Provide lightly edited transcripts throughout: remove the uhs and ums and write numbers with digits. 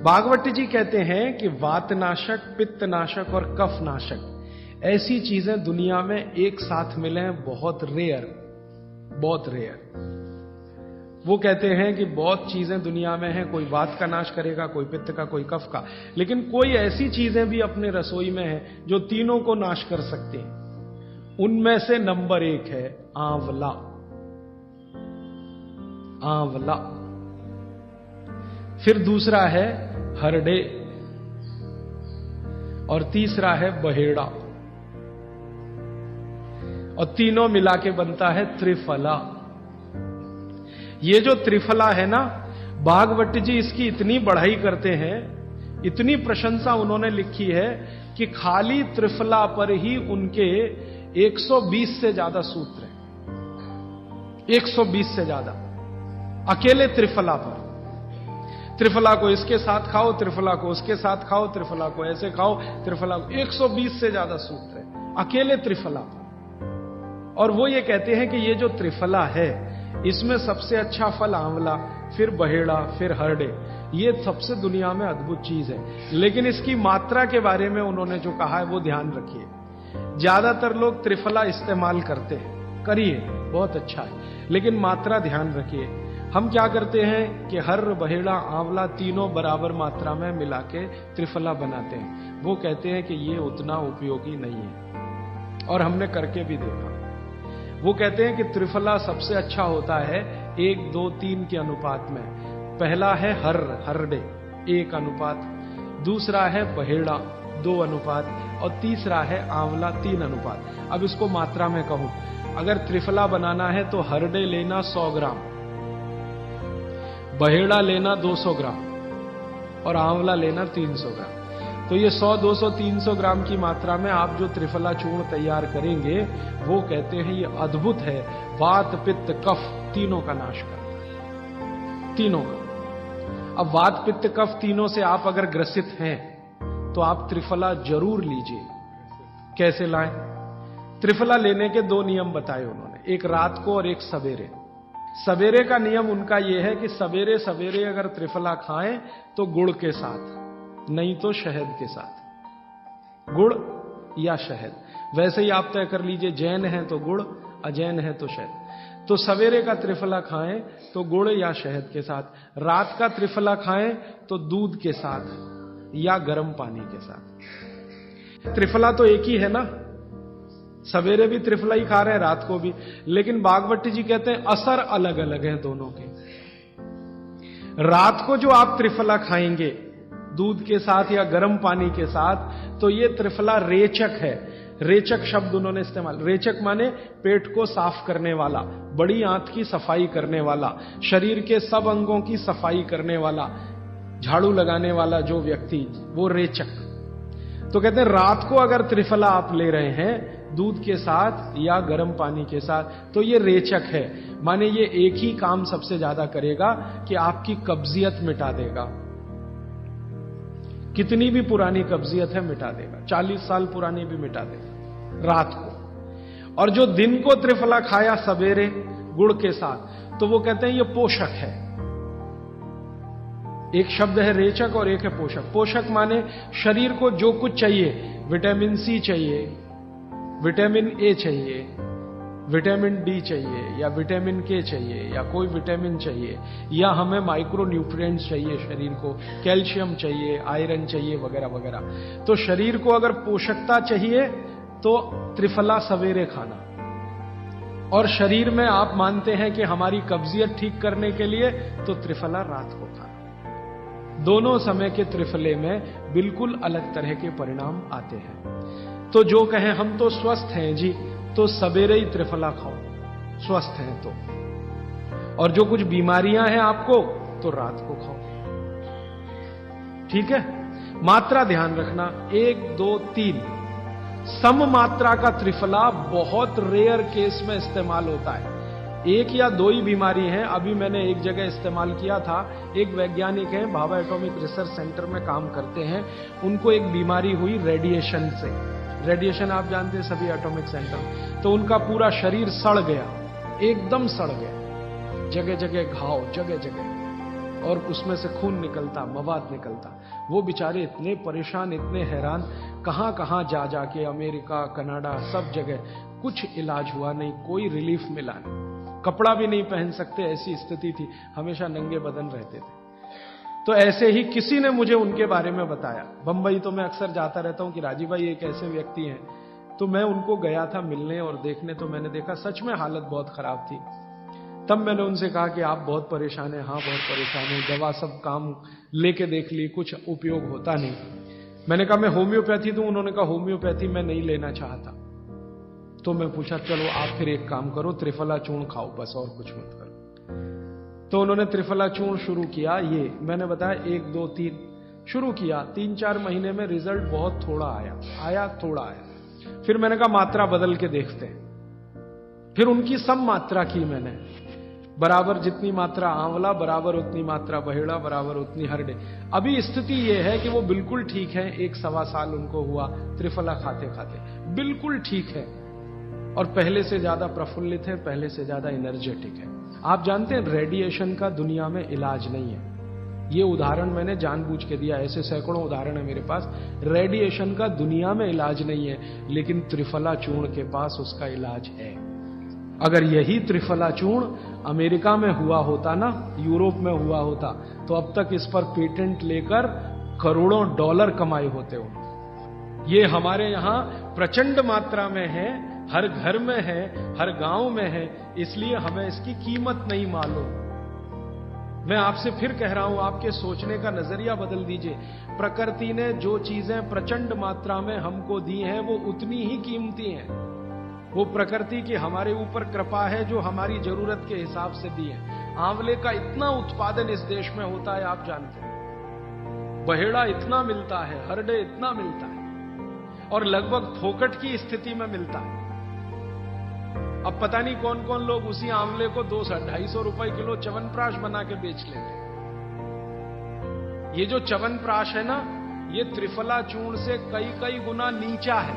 भागवत जी कहते हैं कि वातनाशक, पित्तनाशक और कफनाशक ऐसी चीजें दुनिया में एक साथ मिले हैं, बहुत रेयर, बहुत रेयर। वो कहते हैं कि बहुत चीजें दुनिया में हैं, कोई वात का नाश करेगा, कोई पित्त का, कोई कफ का, लेकिन कोई ऐसी चीजें भी अपने रसोई में हैं जो तीनों को नाश कर सकती हैं। उनमें से नंबर 1 है आंवला। आंवला। फिर दूसरा है हरडे और तीसरा है बहेड़ा, और तीनों मिला के बनता है त्रिफला। ये जो त्रिफला है ना, भागवत जी इसकी इतनी बढ़ाई करते हैं, इतनी प्रशंसा उन्होंने लिखी है कि खाली त्रिफला पर ही उनके 120 से ज्यादा सूत्र हैं। 120 से ज्यादा अकेले त्रिफला पर। त्रिफला को इसके साथ खाओ, त्रिफला को उसके साथ खाओ, त्रिफला को ऐसे खाओ, त्रिफला को 120 से ज्यादा सूत्र है अकेले त्रिफला पर। और वो ये कहते हैं कि ये जो त्रिफला है, इसमें सबसे अच्छा फल आंवला, फिर बहेड़ा, फिर हरडे। ये सबसे दुनिया में अद्भुत चीज है। लेकिन इसकी मात्रा के बारे में उन्होंने जो कहा है वो ध्यान रखिए। ज्यादातर लोग त्रिफला इस्तेमाल करते हैं, करिए, बहुत अच्छा है, लेकिन मात्रा ध्यान रखिए। हम क्या करते हैं कि हर, बहेड़ा, आंवला तीनों बराबर मात्रा में मिला के त्रिफला बनाते हैं। वो कहते हैं कि ये उतना उपयोगी नहीं है, और हमने करके भी देखा। वो कहते हैं कि त्रिफला सबसे अच्छा होता है 1, 2, 3 के अनुपात में। पहला है हरडे 1 अनुपात, दूसरा है बहेड़ा 2 अनुपात, और तीसरा है आंवला 3 अनुपात। अब इसको मात्रा में कहूं, अगर त्रिफला बनाना है तो हरडे लेना 100 ग्राम, बहेड़ा लेना 200 ग्राम और आंवला लेना 300 ग्राम। तो ये 100, 200, 300 ग्राम की मात्रा में आप जो त्रिफला चूर्ण तैयार करेंगे, वो कहते हैं ये अद्भुत है, वात, पित्त, कफ तीनों का नाश करता है, तीनों का। अब वात, पित्त, कफ तीनों से आप अगर ग्रसित हैं तो आप त्रिफला जरूर लीजिए। कैसे लाएं? त्रिफला लेने के 2 नियम बताए उन्होंने, एक रात को और एक सवेरे। सवेरे का नियम उनका यह है कि सवेरे सवेरे अगर त्रिफला खाएं तो गुड़ के साथ, नहीं तो शहद के साथ, गुड़ या शहद। वैसे ही आप तय कर लीजिए, जैन है तो गुड़, अजैन है तो शहद। तो सवेरे का त्रिफला खाएं तो गुड़ या शहद के साथ, रात का त्रिफला खाएं तो दूध के साथ या गर्म पानी के साथ। त्रिफला तो एक ही है ना, सवेरे भी त्रिफला ही खा रहे हैं, रात को भी, लेकिन भागवत जी कहते हैं असर अलग अलग हैं दोनों के। रात को जो आप त्रिफला खाएंगे दूध के साथ या गर्म पानी के साथ, तो ये त्रिफला रेचक है। रेचक शब्द उन्होंने इस्तेमाल, रेचक माने पेट को साफ करने वाला, बड़ी आंत की सफाई करने वाला, शरीर के सब अंगों की सफाई करने वाला, झाड़ू लगाने वाला जो व्यक्ति, वो रेचक। तो कहते हैं रात को अगर त्रिफला आप ले रहे हैं दूध के साथ या गर्म पानी के साथ, तो ये रेचक है, माने ये एक ही काम सबसे ज्यादा करेगा कि आपकी कब्जियत मिटा देगा। कितनी भी पुरानी कब्जियत है मिटा देगा, 40 साल पुरानी भी मिटा देगा रात को। और जो दिन को त्रिफला खाया सवेरे गुड़ के साथ, तो वो कहते हैं ये पोषक है। एक शब्द है रेचक और एक है पोषक। पोषक माने शरीर को जो कुछ चाहिए, विटामिन सी चाहिए, विटामिन ए चाहिए, विटामिन डी चाहिए, या विटामिन के चाहिए, या कोई विटामिन चाहिए, या हमें माइक्रो न्यूट्रिएंट्स चाहिए शरीर को, कैल्शियम चाहिए, आयरन चाहिए, वगैरह वगैरह। तो शरीर को अगर पोषकता चाहिए तो त्रिफला सवेरे खाना, और शरीर में आप मानते हैं कि हमारी कब्जियत ठीक करने के लिए तो त्रिफला रात को खाना। दोनों समय के त्रिफले में बिल्कुल अलग तरह के परिणाम आते हैं। तो जो कहें हम तो स्वस्थ हैं जी, तो सवेरे ही त्रिफला खाओ, स्वस्थ हैं तो। और जो कुछ बीमारियां हैं आपको, तो रात को खाओ, ठीक है। मात्रा ध्यान रखना, 1, 2, 3 सम मात्रा का त्रिफला बहुत रेयर केस में इस्तेमाल होता है। 1 या 2 ही बीमारी हैं। अभी मैंने एक जगह इस्तेमाल किया था, एक वैज्ञानिक हैं, भाभा एटॉमिक रिसर्च सेंटर में काम करते हैं, उनको एक बीमारी हुई रेडिएशन से। रेडिएशन आप जानते हैं सभी एटॉमिक सेंटर, तो उनका पूरा शरीर सड़ गया, एकदम सड़ गया, जगह जगह घाव, जगह जगह। और उसमें से खून निकलता, मवाद निकलता। वो बेचारे इतने परेशान, इतने हैरान, कहां कहां जा जाके, अमेरिका, कनाडा, सब जगह कुछ इलाज हुआ नहीं, कोई रिलीफ मिला नहीं, कपड़ा भी नहीं पहन सकते, ऐसी स्थिति थी, हमेशा नंगे बदन रहते थे। तो ऐसे ही किसी ने मुझे उनके बारे में बताया। बंबई तो मैं अक्सर जाता रहता हूं कि राजीव भाई एक ऐसे व्यक्ति हैं, तो मैं उनको गया था मिलने और देखने, तो मैंने देखा सच में हालत बहुत खराब थी। तब मैंने उनसे कहा कि आप बहुत परेशान हैं। हाँ बहुत परेशान हूं, दवा सब काम लेके देख ली, कुछ उपयोग होता नहीं। मैंने कहा मैं होम्योपैथी दूं? उन्होंने कहा होम्योपैथी मैं नहीं लेना चाहता। तो मैं पूछा चलो आप फिर एक काम करो, त्रिफला चूर्ण खाओ बस, और कुछ मत करो। तो उन्होंने त्रिफला चूर्ण शुरू किया। ये मैंने बताया 1 2 3 शुरू किया। 3-4 महीने में रिजल्ट बहुत थोड़ा आया, थोड़ा आया। फिर मैंने कहा मात्रा बदल के देखते हैं। फिर उनकी सब मात्रा की मैंने, बराबर जितनी मात्रा आंवला, बराबर उतनी मात्रा बहेड़ा, बराबर उतनी हरडे। अभी स्थिति यह है कि वो बिल्कुल ठीक है। 1-1.25 साल उनको हुआ त्रिफला खाते खाते, बिल्कुल ठीक है, और पहले से ज्यादा प्रफुल्लित है, पहले से ज्यादा एनर्जेटिक है। आप जानते हैं रेडिएशन का दुनिया में इलाज नहीं है। ये उदाहरण मैंने जानबूझ के दिया, ऐसे सैकड़ों उदाहरण है मेरे पास। रेडिएशन का दुनिया में इलाज नहीं है, लेकिन त्रिफला चूर्ण के पास उसका इलाज है। अगर यही त्रिफला चूर्ण अमेरिका में हुआ होता ना, यूरोप में हुआ होता, तो अब तक इस पर पेटेंट लेकर करोड़ों डॉलर कमाए होते हो। ये हमारे यहां प्रचंड मात्रा में है, हर घर में है, हर गांव में है, इसलिए हमें इसकी कीमत नहीं मालूम। मैं आपसे फिर कह रहा हूं, आपके सोचने का नजरिया बदल दीजिए। प्रकृति ने जो चीजें प्रचंड मात्रा में हमको दी हैं, वो उतनी ही कीमती हैं। वो प्रकृति की हमारे ऊपर कृपा है, जो हमारी जरूरत के हिसाब से दी है। आंवले का इतना उत्पादन इस देश में होता है, आप जानते हैं। बहेड़ा इतना मिलता है, हरडे इतना मिलता है, और लगभग फोकट की स्थिति में मिलता है। अब पता नहीं कौन कौन लोग उसी आंवले को 200-250 रुपए किलो च्यवनप्राश बना के बेच लेते हैं। ये जो च्यवनप्राश है ना, ये त्रिफला चूर्ण से कई गुना नीचा है।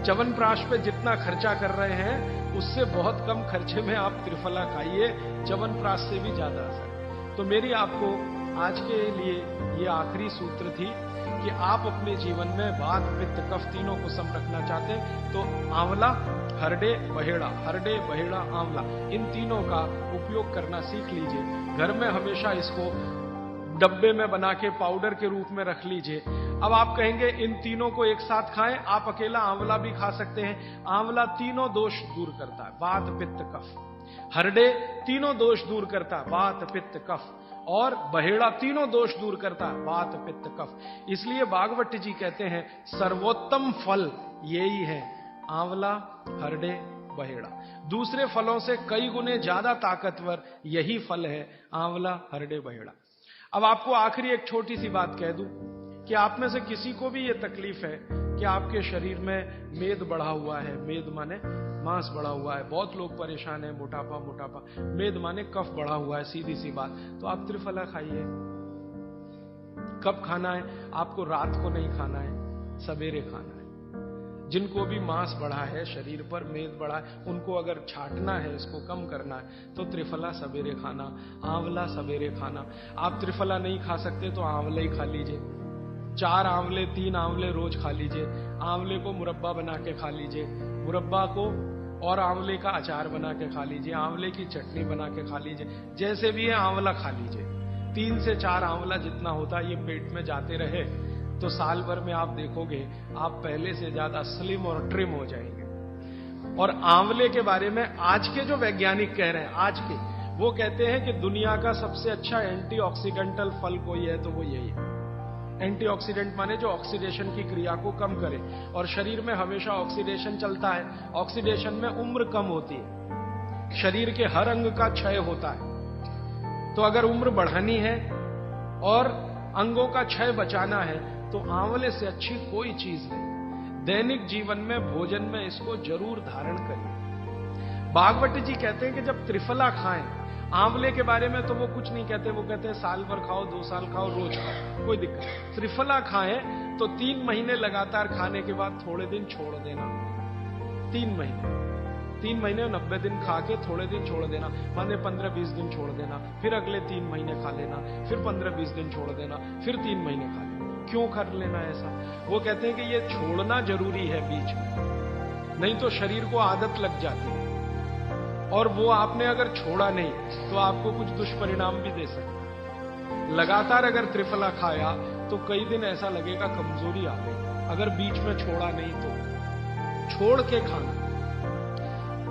च्यवनप्राश पे जितना खर्चा कर रहे हैं, उससे बहुत कम खर्चे में आप त्रिफला खाइए, च्यवनप्राश से भी ज्यादा असर। तो मेरी आपको आज के लिए ये आखिरी सूत्र थी कि आप अपने जीवन में वात, पित्त, कफ तीनों को सम रखना चाहते हैं, तो आंवला, हरडे, बहेड़ा, हरडे, बहेड़ा, आंवला, इन तीनों का उपयोग करना सीख लीजिए। घर में हमेशा इसको डब्बे में बना के पाउडर के रूप में रख लीजिए। अब आप कहेंगे इन तीनों को एक साथ खाएं, आप अकेला आंवला भी खा सकते हैं। आंवला तीनों दोष दूर करता है, वात, पित्त, कफ। हरडे तीनों दोष दूर करता है, वात, पित्त, कफ। और बहेड़ा तीनों दोष दूर करता है, वात, पित्त, कफ। इसलिए भागवत जी कहते हैं सर्वोत्तम फल यही है, आंवला, हरडे, बहेड़ा। दूसरे फलों से कई गुने ज्यादा ताकतवर यही फल है, आंवला, हरडे, बहेड़ा। अब आपको आखिरी एक छोटी सी बात कह दूं कि आप में से किसी को भी यह तकलीफ है कि आपके शरीर में मेद बढ़ा हुआ है, मेद माने मांस बढ़ा हुआ है, बहुत लोग परेशान हैं, मोटापा, मेद माने कफ बढ़ा हुआ है, सीधी सी बात, तो आप त्रिफला खाइए। कब खाना है? आपको रात को नहीं खाना है, सवेरे खाना है। जिनको भी मांस बढ़ा है, शरीर पर मेद बढ़ा है, उनको अगर छाटना है, इसको कम करना है, तो त्रिफला सवेरे खाना, आंवला सवेरे खाना। आप त्रिफला नहीं खा सकते तो आंवला ही खा लीजिए। 4 आंवले, 3 आंवले रोज खा लीजिए। आंवले को मुरब्बा बना के खा लीजिए, मुरब्बा को और आंवले का अचार बना के खा लीजिए, आंवले की चटनी बना के खा लीजिए, जैसे भी है आंवला खा लीजिए। 3 से 4 आंवला जितना होता है, ये पेट में जाते रहे तो साल भर में आप देखोगे आप पहले से ज्यादा स्लिम और ट्रिम हो जाएंगे। और आंवले के बारे में आज के जो वैज्ञानिक कह रहे हैं, आज के, वो कहते हैं कि दुनिया का सबसे अच्छा एंटीऑक्सीडेंटल फल कोई है तो वो यही है। एंटीऑक्सीडेंट माने जो ऑक्सीडेशन की क्रिया को कम करे, और शरीर में हमेशा ऑक्सीडेशन चलता है। ऑक्सीडेशन में उम्र कम होती है, शरीर के हर अंग का क्षय होता है। तो अगर उम्र बढ़ानी है और अंगों का क्षय बचाना है, तो आंवले से अच्छी कोई चीज नहीं। दैनिक जीवन में, भोजन में इसको जरूर धारण करिए। भागवत जी कहते हैं कि जब त्रिफला खाएं, आंवले के बारे में तो वो कुछ नहीं कहते, वो कहते हैं साल भर खाओ, 2 साल खाओ, रोज खाओ, कोई दिक्कत नहीं। त्रिफला खाएं तो 3 महीने लगातार खाने के बाद थोड़े दिन छोड़ देना। 3 महीने, 3 महीने 90 दिन खा के थोड़े दिन छोड़ देना, माने 15-20 दिन छोड़ देना, फिर अगले 3 महीने खा लेना, फिर 15-20 दिन छोड़ देना, फिर 3 महीने खा लेना। क्यों कर लेना ऐसा? वो कहते हैं कि ये छोड़ना जरूरी है बीच में, नहीं तो शरीर को आदत लग जाती है, और वो आपने अगर छोड़ा नहीं तो आपको कुछ दुष्परिणाम भी दे सकता है। लगातार अगर त्रिफला खाया तो कई दिन ऐसा लगेगा कमजोरी आ गई, अगर बीच में छोड़ा नहीं तो। छोड़ के खाना।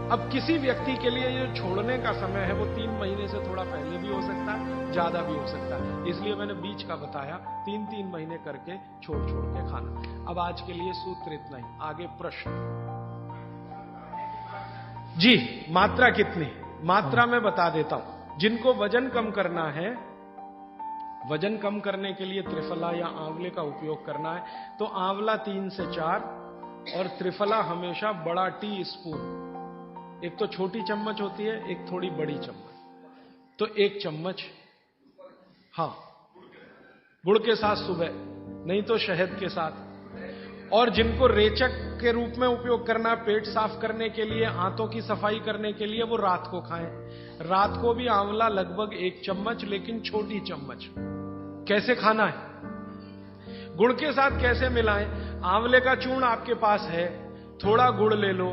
अब किसी व्यक्ति के लिए ये छोड़ने का समय है वो 3 महीने से थोड़ा पहले भी हो सकता है, ज्यादा भी हो सकता है, इसलिए मैंने बीच का बताया। 3-3 महीने करके छोड़ छोड़ के खाना। अब आज के लिए सूत्र इतना ही, आगे प्रश्न। जी, मात्रा कितनी? मात्रा में बता देता हूं। जिनको वजन कम करना है, वजन कम करने के लिए त्रिफला या आंवले का उपयोग करना है, तो आंवला 3 से 4 और त्रिफला हमेशा बड़ा टी स्पून, एक तो छोटी चम्मच होती है, एक थोड़ी बड़ी चम्मच, तो 1 चम्मच। हां, गुड़ के साथ सुबह, नहीं तो शहद के साथ। और जिनको रेचक के रूप में उपयोग करना है, पेट साफ करने के लिए, आंतों की सफाई करने के लिए, वो रात को खाएं। रात को भी आंवला लगभग 1 चम्मच, लेकिन छोटी चम्मच। कैसे खाना है? गुड़ के साथ कैसे मिलाएं? आंवले का चूर्ण आपके पास है, थोड़ा गुड़ ले लो,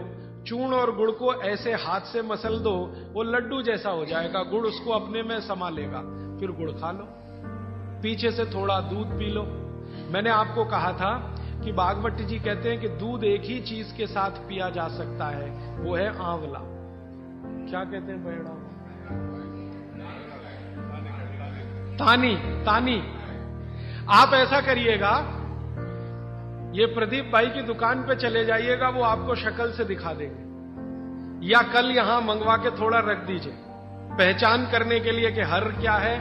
चूर्ण और गुड़ को ऐसे हाथ से मसल दो, वो लड्डू जैसा हो जाएगा, गुड़ उसको अपने में समा लेगा, फिर गुड़ खा लो। पीछे से थोड़ा दूध पी लो। मैंने आपको कहा था कि भागवत जी कहते हैं कि दूध एक ही चीज के साथ पिया जा सकता है, वो है आंवला। क्या कहते हैं बहेड़ा? तानी। तानी। आप ऐसा करिएगा, ये प्रदीप भाई की दुकान पे चले जाइएगा, वो आपको शक्ल से दिखा देंगे, या कल यहां मंगवा के थोड़ा रख दीजिए, पहचान करने के लिए कि हर क्या है,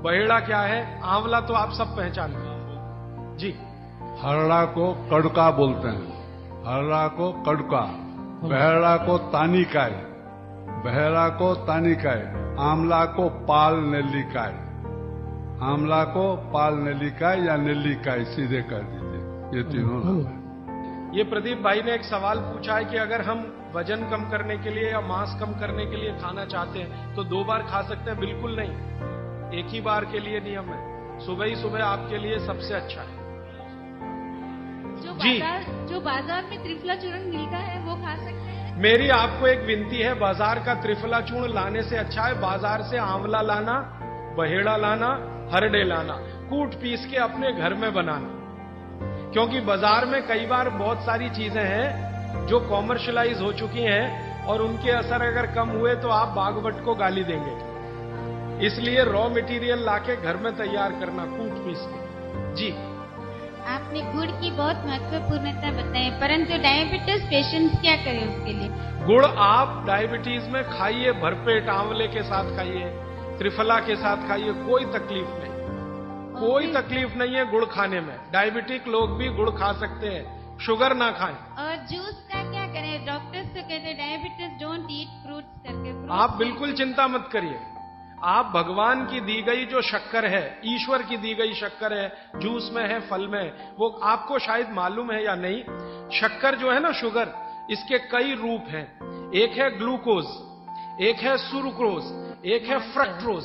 बहेड़ा क्या है, आंवला तो आप सब पहचान लो। जी। हरड़ा को कड़का बोलते हैं, हरड़ा को कड़का, बहेड़ा को तानिकाय, बहेड़ा को तानिकाय, आंवला को पाल नेल्लिकाय, आंवला को पाल नेल्लिकाय या नेल्लिकाय सीधे कर दीजिए, ये तीनों नाम है। ये प्रदीप भाई ने एक सवाल पूछा है कि अगर हम वजन कम करने के लिए या मांस कम करने के लिए खाना चाहते हैं तो 2 बार खा सकते हैं? बिल्कुल नहीं, एक ही बार के लिए नियम है। सुबह ही सुबह आपके लिए सबसे अच्छा है। जो बाजार में त्रिफला चूर्ण मिलता है वो खा सकते हैं? मेरी आपको एक विनती है, बाजार का त्रिफला चूर्ण लाने से अच्छा है बाजार से आंवला लाना, बहेड़ा लाना, हरडे लाना, कूट पीस के अपने घर में बनाना। क्योंकि बाजार में कई बार बहुत सारी चीजें हैं जो कॉमर्शलाइज हो चुकी हैं और उनके असर अगर कम हुए तो आप भागवत को गाली देंगे। इसलिए रॉ मटेरियल लाके घर में तैयार करना, कूट पीस के। जी। आपने गुड़ की बहुत महत्वपूर्णता बताई, परंतु डायबिटीज पेशेंट्स क्या करें उसके लिए? गुड़ आप डायबिटीज में खाइए, भरपेट आंवले के साथ खाइए, त्रिफला के साथ खाइए, कोई तकलीफ नहीं, कोई तकलीफ नहीं है गुड़ खाने में। डायबिटिक लोग भी गुड़ खा सकते हैं, शुगर ना खाएं। और जूस का क्या करें? डॉक्टर्स तो कहते हैं डायबिटीज डोंट ईट फ्रूट्स करके। आप बिल्कुल चिंता मत करिए, आप भगवान की दी गई जो शक्कर है, ईश्वर की दी गई शक्कर है, जूस में है, फल में है, वो आपको शायद मालूम है या नहीं। शक्कर जो है ना, शुगर, इसके कई रूप हैं। एक है ग्लूकोज, एक है सुक्रोज, एक है फ्रक्टोज।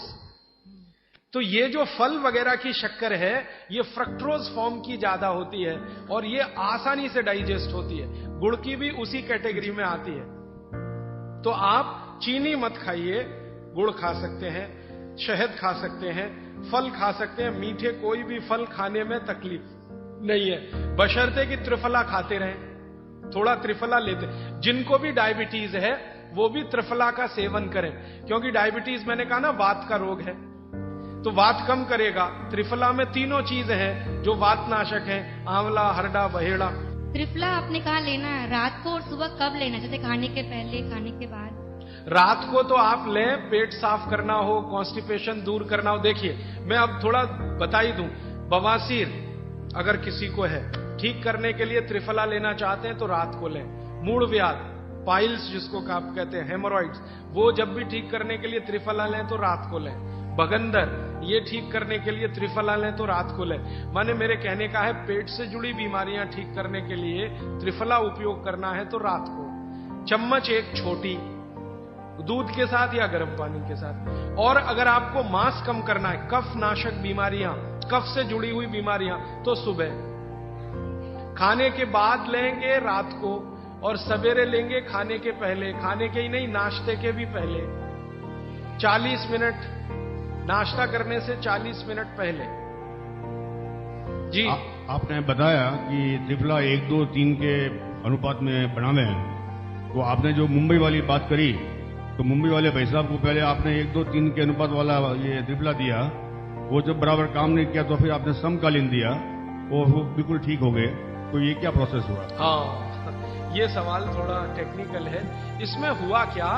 तो ये जो फल वगैरह की शक्कर है, ये फ्रक्टोज फॉर्म की ज्यादा होती है और ये आसानी से डाइजेस्ट होती है। गुड़ की भी उसी कैटेगरी में आती है। तो आप चीनी मत खाइए, गुड़ खा सकते हैं, शहद खा सकते हैं, फल खा सकते हैं। मीठे कोई भी फल खाने में तकलीफ नहीं है, बशर्ते कि त्रिफला खाते रहें, थोड़ा त्रिफला लेते। जिनको भी डायबिटीज है वो भी त्रिफला का सेवन करें, क्योंकि डायबिटीज मैंने कहा ना वात का रोग है, तो वात कम करेगा। त्रिफला में तीनों चीजें हैं जो वात नाशक हैं, आंवला, हरडा, बहेड़ा। त्रिफला आपने कहा लेना है रात को और सुबह कब लेना? जैसे खाने के पहले, खाने के बाद? रात को तो आप लें, पेट साफ करना हो, कॉन्स्टिपेशन दूर करना हो। देखिए, मैं अब थोड़ा बता ही दूं, बवासीर अगर किसी को है, ठीक करने के लिए त्रिफला लेना चाहते हैं तो रात को लें। मूड व्याध, पाइल्स जिसको आप कहते हैं, हेमोरॉइड्स, वो जब भी ठीक करने के लिए त्रिफला लें तो रात को लें। बगंदर, ये ठीक करने के लिए त्रिफला लें तो रात को लें। माने मेरे कहने का है, पेट से जुड़ी बीमारियां ठीक करने के लिए त्रिफला उपयोग करना है तो रात को। चम्मच एक छोटी, दूध के साथ या गर्म पानी के साथ। और अगर आपको मांस कम करना है, कफ नाशक बीमारियां, कफ से जुड़ी हुई बीमारियां, तो सुबह खाने के बाद लेंगे, रात को, और सवेरे लेंगे खाने के पहले, खाने के ही नहीं नाश्ते के भी पहले, 40 मिनट, नाश्ता करने से 40 मिनट पहले। जी आपने बताया कि त्रिफला 1, 2, 3 के अनुपात में बनावे हैं, तो आपने जो मुंबई वाली बात करी, तो मुंबई वाले भाई साहब को पहले आपने 1, 2, 3 के अनुपात वाला ये त्रिफला दिया, वो जब बराबर काम नहीं किया तो फिर आपने समकालीन दिया और वो बिल्कुल ठीक हो गए। तो ये क्या प्रोसेस हुआ? हाँ, ये सवाल थोड़ा टेक्निकल है। इसमें हुआ क्या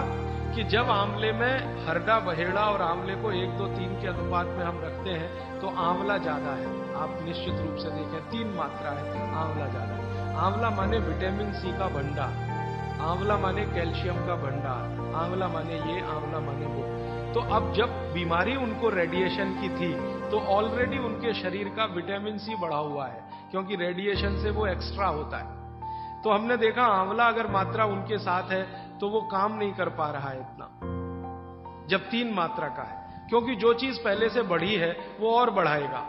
कि जब आंवले में हरडा बहेड़ा और आंवले को 1, 2, 3 के अनुपात में हम रखते हैं तो आंवला ज्यादा है। आप निश्चित रूप से देखें 3 मात्रा है, आंवला ज्यादा है। आंवला माने विटामिन सी का भंडार, आंवला माने कैल्शियम का भंडार, आंवला माने ये, आंवला माने वो। तो अब जब बीमारी उनको रेडिएशन की थी तो ऑलरेडी उनके शरीर का विटामिन सी बढ़ा हुआ है, क्योंकि रेडिएशन से वो एक्स्ट्रा होता है। तो हमने देखा आंवला अगर मात्रा उनके साथ है तो वो काम नहीं कर पा रहा है इतना, जब 3 मात्रा का है, क्योंकि जो चीज पहले से बढ़ी है वो और बढ़ाएगा।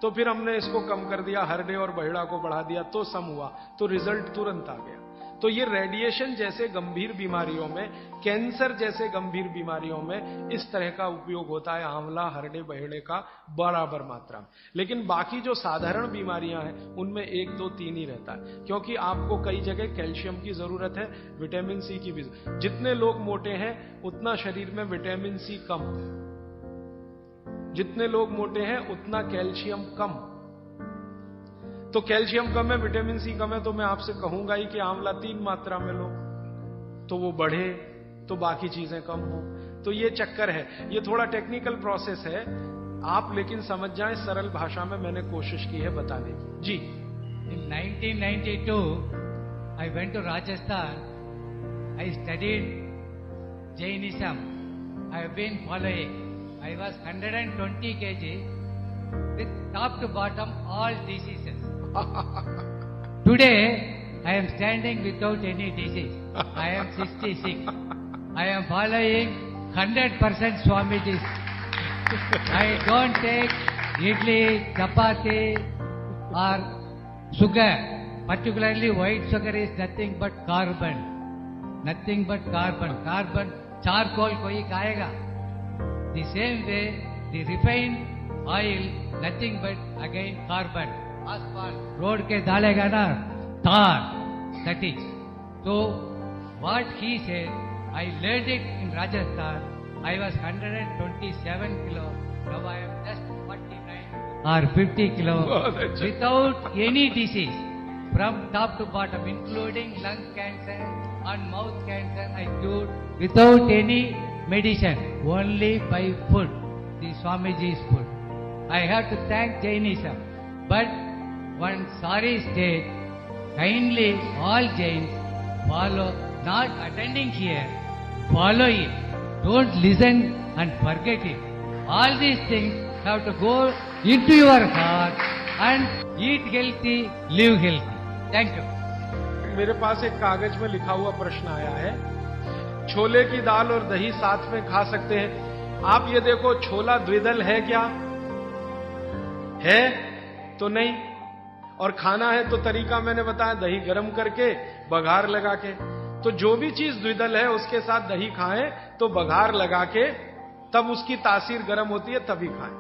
तो फिर हमने इसको कम कर दिया, हरडे और बहेड़ा को बढ़ा दिया, तो सम हुआ, तो रिजल्ट तुरंत आ गया। तो ये रेडिएशन जैसे गंभीर बीमारियों में, कैंसर जैसे गंभीर बीमारियों में इस तरह का उपयोग होता है आंवला, हरडे बहेड़े का बराबर मात्रा में। लेकिन बाकी जो साधारण बीमारियां हैं उनमें 1, 2, 3 ही रहता है, क्योंकि आपको कई जगह कैल्शियम की जरूरत है, विटामिन सी की भी। जितने लोग मोटे हैं उतना शरीर में विटामिन सी कम, जितने लोग मोटे हैं उतना कैल्शियम कम। तो कैल्शियम कम है, विटामिन सी कम है, तो मैं आपसे कहूंगा ही कि आंवला 3 मात्रा में लो, तो वो बढ़े तो बाकी चीजें कम हो। तो ये चक्कर है, ये थोड़ा टेक्निकल प्रोसेस है, आप लेकिन समझ जाएं, सरल भाषा में मैंने कोशिश की है बताने की। जी। In 1992, I went to Rajasthan. I studied Jainism. I have been following. I was 120 kg with top to bottom all diseases. Today, I am standing without any disease. I am 66. I am following 100% Swamiji's. I don't take idli, chapati or sugar. Particularly white sugar is nothing but carbon. Nothing but carbon. Carbon, charcoal koi खाएगा. The same way, the refined oil, nothing but again carbon. Asphalt, road के डालेगा ना, tar, that is. So, what he said, I learned it in Rajasthan. I was 127 kilo. Now I am just 49 or 50 kilo without any disease from top to bottom, including lung cancer and mouth cancer. I cured without any medicine, only by food, the Swamiji's food. I have to thank Jainism. But one sorry state, kindly all Jains follow, not attending here, follow it. Don't listen and forget it. All these things have to go into your heart and eat healthy, live healthy. Thank you. मेरे पास एक कागज में लिखा हुआ प्रश्न आया है, छोले की दाल और दही साथ में खा सकते हैं? आप ये देखो, छोला द्विदल है क्या? है तो नहीं। और खाना है तो तरीका मैंने बताया, दही गर्म करके बघार लगा के। तो जो भी चीज द्विदल है उसके साथ दही खाएं तो बघार लगा के, तब उसकी तासीर गर्म होती है तभी खाएं।